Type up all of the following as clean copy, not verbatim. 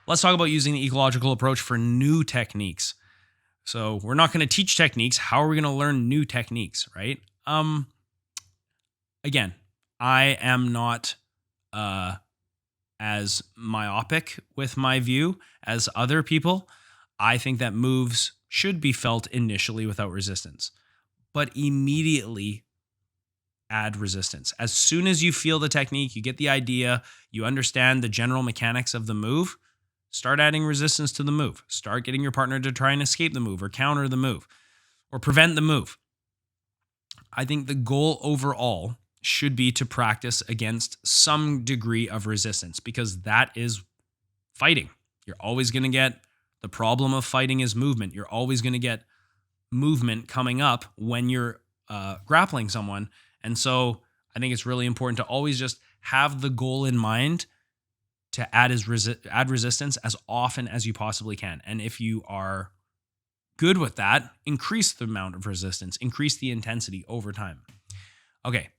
let's talk about using the ecological approach for new techniques. So we're not going to teach techniques. How are we going to learn new techniques, right? Again, I am not as myopic with my view as other people. I think that moves should be felt initially without resistance, but immediately add resistance. As soon as you feel the technique, you get the idea, you understand the general mechanics of the move, start adding resistance to the move. Start getting your partner to try and escape the move or counter the move or prevent the move. I think the goal overall should be to practice against some degree of resistance, because that is fighting. You're always going to get the problem of fighting is movement. You're always going to get movement coming up when you're grappling someone. And so I think it's really important to always just have the goal in mind to add resistance as often as you possibly can. And if you are good with that, increase the amount of resistance, increase the intensity over time. Okay,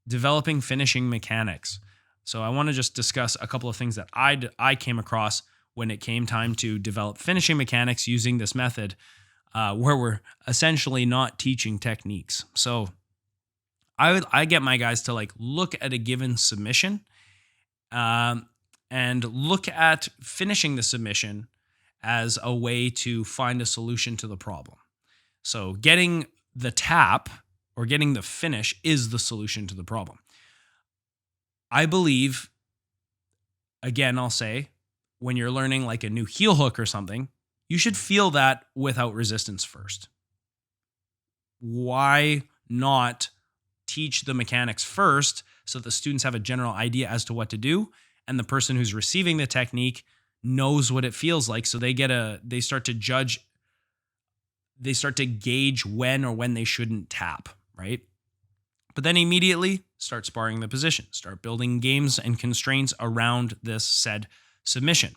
developing finishing mechanics. So I want to just discuss a couple of things that I came across when it came time to develop finishing mechanics using this method, where we're essentially not teaching techniques. So I get my guys to like look at a given submission and look at finishing the submission as a way to find a solution to the problem. So getting the tap or getting the finish is the solution to the problem. I believe, again, I'll say, when you're learning like a new heel hook or something, you should feel that without resistance first. Why not teach the mechanics first so the students have a general idea as to what to do, and the person who's receiving the technique knows what it feels like, so they start to gauge when they shouldn't tap, right? But then immediately start sparring the position, start building games and constraints around this said submission.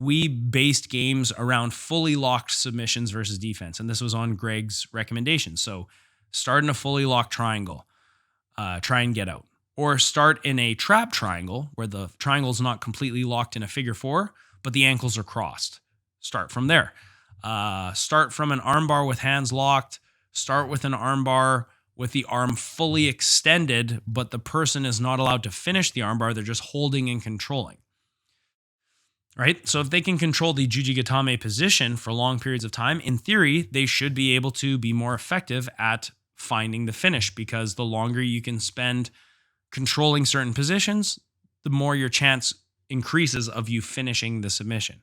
We based games around fully locked submissions versus defense, and this was on Greg's recommendation. So start in a fully locked triangle, try and get out. Or start in a trap triangle where the triangle is not completely locked in a figure four, but the ankles are crossed. Start from there. Start from an armbar with hands locked. Start with an armbar with the arm fully extended, but the person is not allowed to finish the armbar. They're just holding and controlling. Right? So if they can control the Jujigatame position for long periods of time, in theory, they should be able to be more effective at finding the finish, because the longer you can spend controlling certain positions, the more your chance increases of you finishing the submission.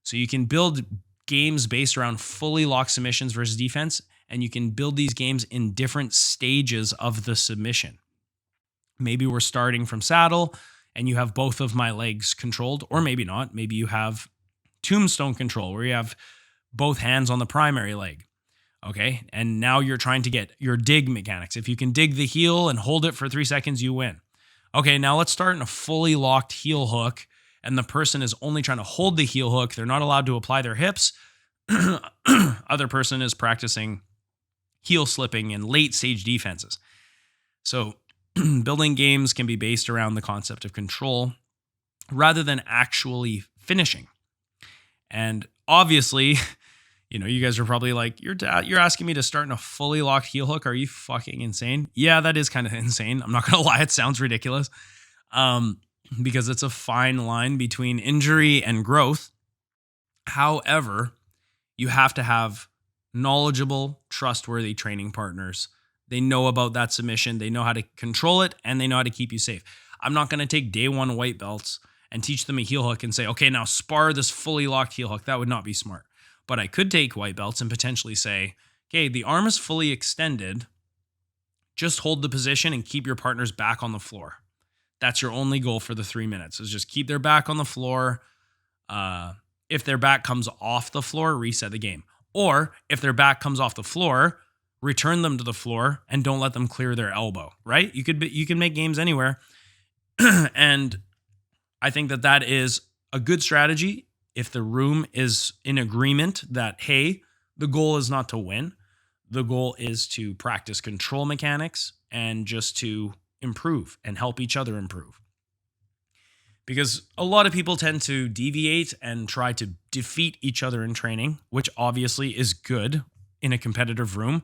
So you can build games based around fully locked submissions versus defense, and you can build these games in different stages of the submission. Maybe we're starting from saddle and you have both of my legs controlled, or maybe not. Maybe you have tombstone control where you have both hands on the primary leg. Okay, and now you're trying to get your dig mechanics. If you can dig the heel and hold it for 3 seconds, you win. Okay, now let's start in a fully locked heel hook, and the person is only trying to hold the heel hook. They're not allowed to apply their hips. Other person is practicing heel slipping and late stage defenses. So building games can be based around the concept of control rather than actually finishing. And obviously, you guys are probably like, you're asking me to start in a fully locked heel hook. Are you fucking insane? Yeah, that is kind of insane. I'm not going to lie. It sounds ridiculous. Because it's a fine line between injury and growth. However, you have to have knowledgeable, trustworthy training partners. They know about that submission. They know how to control it, and they know how to keep you safe. I'm not going to take day one white belts and teach them a heel hook and say, okay, now spar this fully locked heel hook. That would not be smart. But I could take white belts and potentially say, okay, the arm is fully extended. Just hold the position and keep your partner's back on the floor. That's your only goal for the 3 minutes, is just keep their back on the floor. If their back comes off the floor, reset the game. Or if their back comes off the floor, return them to the floor and don't let them clear their elbow, right? You can make games anywhere. And I think that is a good strategy if the room is in agreement that, hey, the goal is not to win. The goal is to practice control mechanics and just to improve and help each other improve. because a lot of people tend to deviate and try to defeat each other in training, which obviously is good in a competitive room.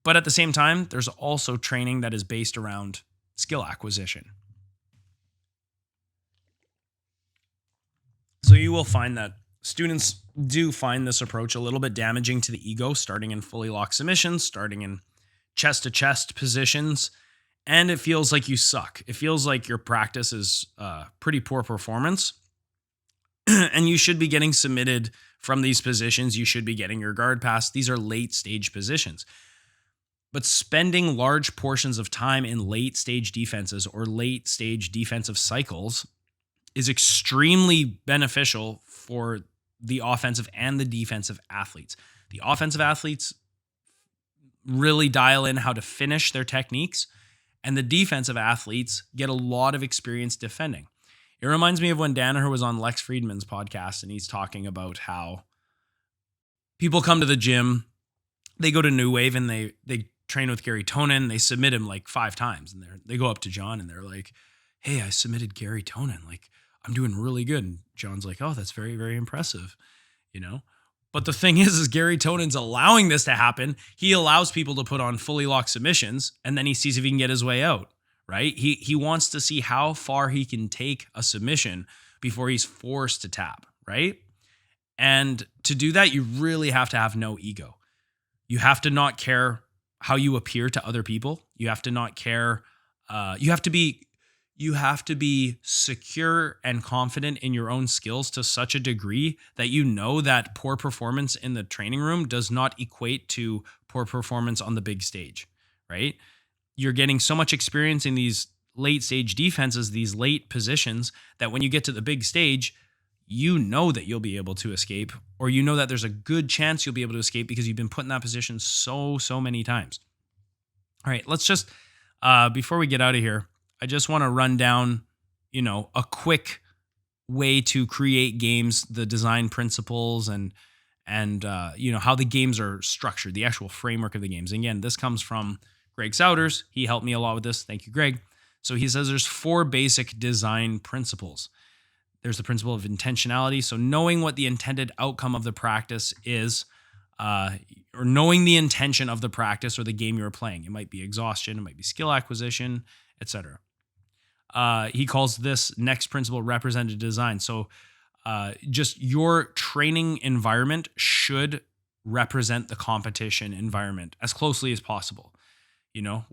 But at the same time, there's also training that is based around skill acquisition. So you will find that students do find this approach a little bit damaging to the ego, starting in fully locked submissions, starting in chest to chest positions, and it feels like you suck. It feels like your practice is pretty poor performance, and you should be getting submitted from these positions. You should be getting your guard pass. These are late stage positions. But spending large portions of time in late stage defenses or late stage defensive cycles is extremely beneficial for the offensive and the defensive athletes. The offensive athletes really dial in how to finish their techniques, and the defensive athletes get a lot of experience defending. It reminds me of when Danaher was on Lex Friedman's podcast, and he's talking about how people come to the gym, they go to New Wave, and they train with Gary Tonin. They submit him like 5 times, and they go up to John, and they're like, "Hey, I submitted Gary Tonin. Like, I'm doing really good." And John's like, "Oh, that's very, very impressive," you know? But the thing is Gary Tonin's allowing this to happen. He allows people to put on fully locked submissions, and then he sees if he can get his way out, right? He wants to see how far he can take a submission before he's forced to tap, right? And to do that, you really have to have no ego. You have to not care how you appear to other people. You have to not care. You have to be secure and confident in your own skills to such a degree that you know that poor performance in the training room does not equate to poor performance on the big stage, right? You're getting so much experience in these late stage defenses, these late positions, that when you get to the big stage, you know that you'll be able to escape, or you know that there's a good chance you'll be able to escape because you've been put in that position so many times. All right, let's just, before we get out of here, I just want to run down, a quick way to create games, the design principles, and how the games are structured, the actual framework of the games. And again, this comes from Greg Souders. He helped me a lot with this. Thank you, Greg. So he says there's 4 basic design principles. There's the principle of intentionality. So knowing what the intended outcome of the practice is, or knowing the intention of the practice or the game you're playing. It might be exhaustion, it might be skill acquisition, etc. He calls this next principle represented design. So just your training environment should represent the competition environment as closely as possible.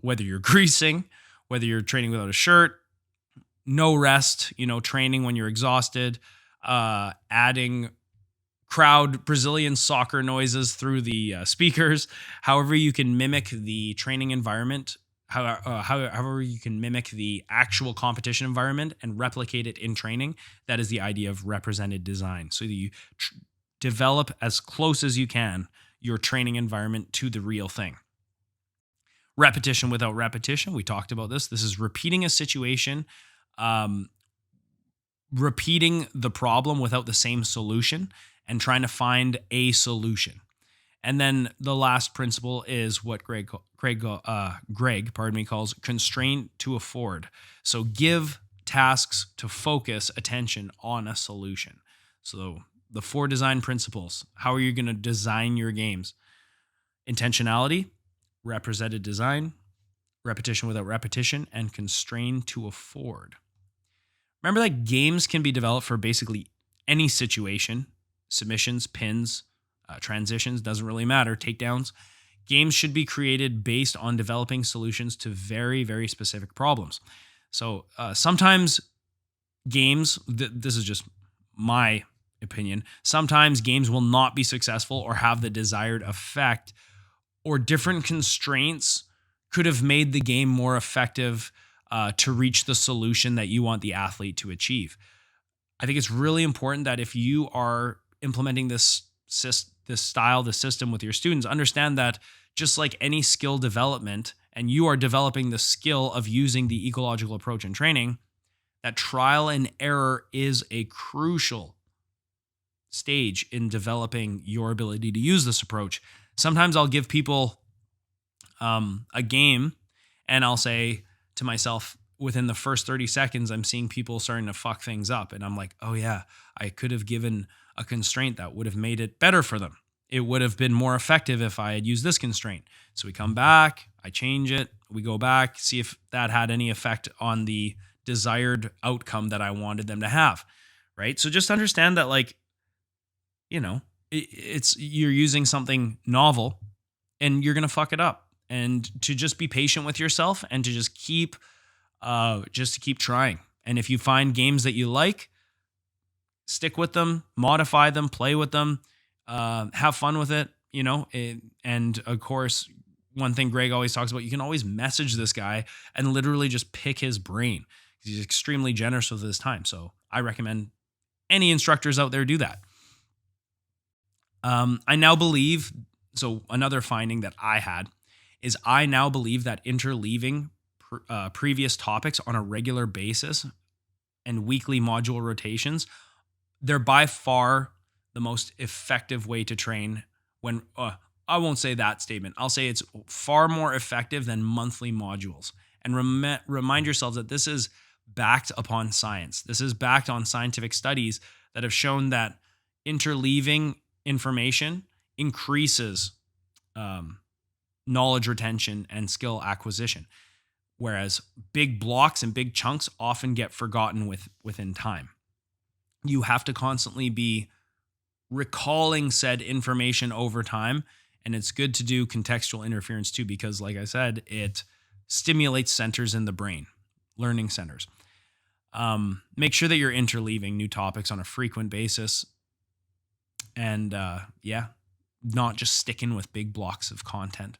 Whether you're greasing, whether you're training without a shirt, no rest, training when you're exhausted, adding crowd Brazilian soccer noises through the speakers, however you can mimic the training environment, however you can mimic the actual competition environment and replicate it in training. That is the idea of represented design. So that you develop as close as you can your training environment to the real thing. Repetition without repetition. We talked about this. This is repeating a situation, repeating the problem without the same solution, and trying to find a solution. And then the last principle is what Greg calls constraint to afford. So give tasks to focus attention on a solution. So the 4 design principles. How are you going to design your games? Intentionality, represented design, repetition without repetition, and constrain to afford. Remember that games can be developed for basically any situation. Submissions, pins, transitions, doesn't really matter, takedowns. Games should be created based on developing solutions to very, very specific problems. So sometimes games, this is just my opinion, sometimes games will not be successful or have the desired effect, or different constraints could have made the game more effective to reach the solution that you want the athlete to achieve. I think it's really important that if you are implementing this style, this system with your students, understand that just like any skill development, and you are developing the skill of using the ecological approach in training, that trial and error is a crucial stage in developing your ability to use this approach. Sometimes I'll give people a game and I'll say to myself, within the first 30 seconds, I'm seeing people starting to fuck things up. And I'm like, oh yeah, I could have given a constraint that would have made it better for them. It would have been more effective if I had used this constraint. So we come back, I change it, we go back, see if that had any effect on the desired outcome that I wanted them to have. Right. So just understand that, like, it's you're using something novel and you're going to fuck it up, and to just be patient with yourself and to just keep trying. And if you find games that you like, stick with them, modify them, play with them, have fun with it, and of course, one thing Greg always talks about, you can always message this guy and literally just pick his brain. He's extremely generous with his time. So I recommend any instructors out there do that. I now believe, so another finding that I had is I now believe that interleaving previous topics on a regular basis and weekly module rotations, they're by far the most effective way to train when, I won't say that statement. I'll say it's far more effective than monthly modules. And remind yourselves that this is backed upon science. This is backed on scientific studies that have shown that interleaving information increases knowledge retention and skill acquisition, whereas big blocks and big chunks often get forgotten within time. You have to constantly be recalling said information over time, and it's good to do contextual interference too, because like I said, it stimulates centers in the brain, learning centers. Make sure that you're interleaving new topics on a frequent basis, and not just sticking with big blocks of content.